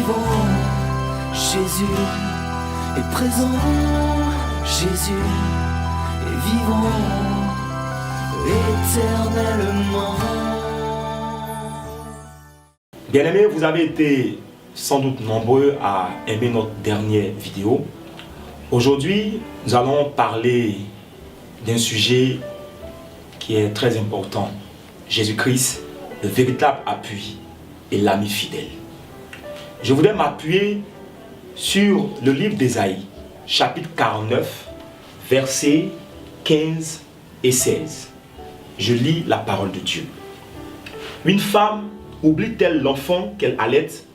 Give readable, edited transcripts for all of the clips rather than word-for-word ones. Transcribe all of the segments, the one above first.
vivant, Jésus est présent, Jésus est vivant éternellement. Bien-aimés, vous avez été sans doute nombreux à aimer notre dernière vidéo. Aujourd'hui, nous allons parler d'un sujet qui est très important. Jésus-Christ, le véritable appui et l'ami fidèle. Je voudrais m'appuyer sur le livre d'Ésaïe, chapitre 49, versets 15 et 16. Je lis la parole de Dieu. Une femme oublie-t-elle l'enfant qu'elle allaite?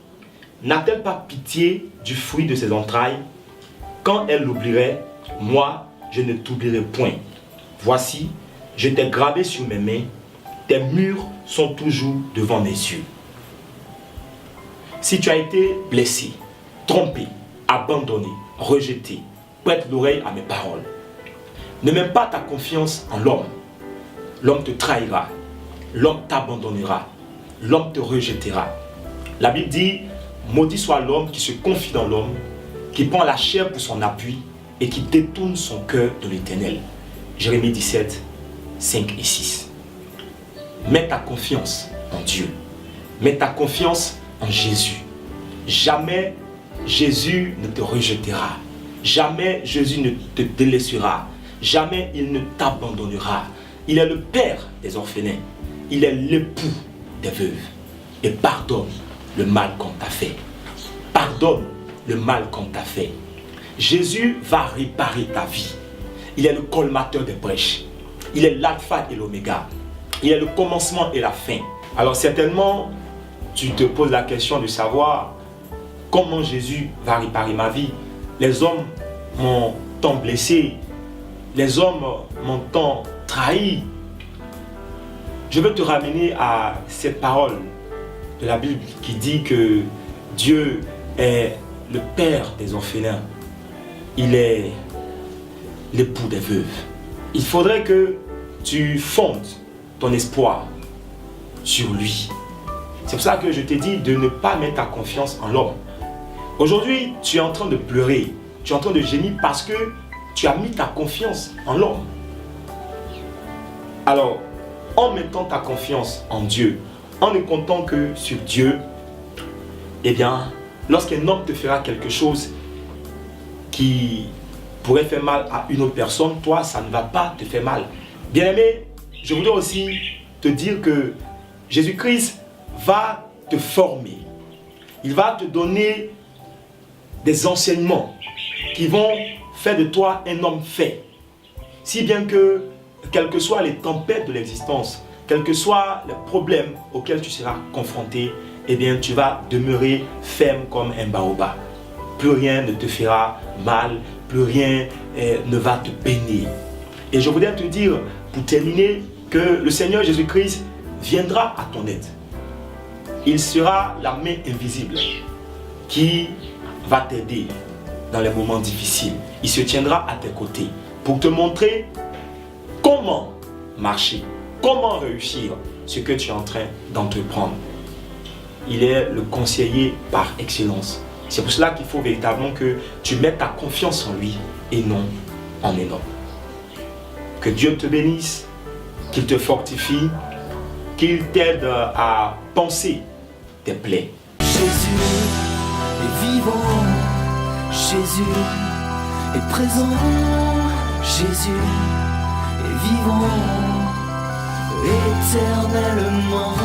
N'a-t-elle pas pitié du fruit de ses entrailles? Quand elle l'oublierait, moi, je ne t'oublierai point. Voici, je t'ai gravé sur mes mains, tes murs sont toujours devant mes yeux. Si tu as été blessé, trompé, abandonné, rejeté, prête l'oreille à mes paroles. Ne mets pas ta confiance en l'homme. L'homme te trahira, l'homme t'abandonnera, l'homme te rejettera. La Bible dit, maudit soit l'homme qui se confie dans l'homme, qui prend la chair pour son appui et qui détourne son cœur de l'Éternel. Jérémie 17, 5 et 6. Mets ta confiance en Dieu. Mets ta confiance en Jésus. Jamais Jésus ne te rejettera. Jamais Jésus ne te délaissera. Jamais il ne t'abandonnera. Il est le père des orphelins. Il est l'époux des veuves. Et pardonne le mal qu'on t'a fait. Pardonne le mal qu'on t'a fait. Jésus va réparer ta vie. Il est le colmateur des brèches. Il est l'alpha et l'oméga. Il est le commencement et la fin. Alors certainement, tu te poses la question de savoir comment Jésus va réparer ma vie. Les hommes m'ont tant blessé. Les hommes m'ont tant trahi. Je veux te ramener à cette parole de la Bible qui dit que Dieu est le père des orphelins. Il est l'époux des veuves. Il faudrait que tu fondes ton espoir sur lui. C'est pour ça que je t'ai dit de ne pas mettre ta confiance en l'homme. Aujourd'hui, tu es en train de pleurer, tu es en train de gémir parce que tu as mis ta confiance en l'homme. Alors, en mettant ta confiance en Dieu, en ne comptant que sur Dieu, eh bien, lorsqu'un homme te fera quelque chose qui pourrait faire mal à une autre personne, toi, ça ne va pas te faire mal. Bien-aimé, je voudrais aussi te dire que Jésus-Christ va te former. Il va te donner des enseignements qui vont faire de toi un homme fait. Si bien que, quelles que soient les tempêtes de l'existence, quels que soient les problèmes auxquels tu seras confronté, eh bien, tu vas demeurer ferme comme un baobab. Plus rien ne te fera mal, plus rien ne va te peiner. Et je voudrais te dire, pour terminer, que le Seigneur Jésus-Christ viendra à ton aide. Il sera la main invisible qui va t'aider dans les moments difficiles. Il se tiendra à tes côtés pour te montrer comment marcher, comment réussir ce que tu es en train d'entreprendre. Il est le conseiller par excellence. C'est pour cela qu'il faut véritablement que tu mettes ta confiance en lui et non en un homme. Que Dieu te bénisse, qu'il te fortifie, qu'il t'aide à penser tes plaies. Jésus est vivant, Jésus est présent, Jésus est vivant éternellement.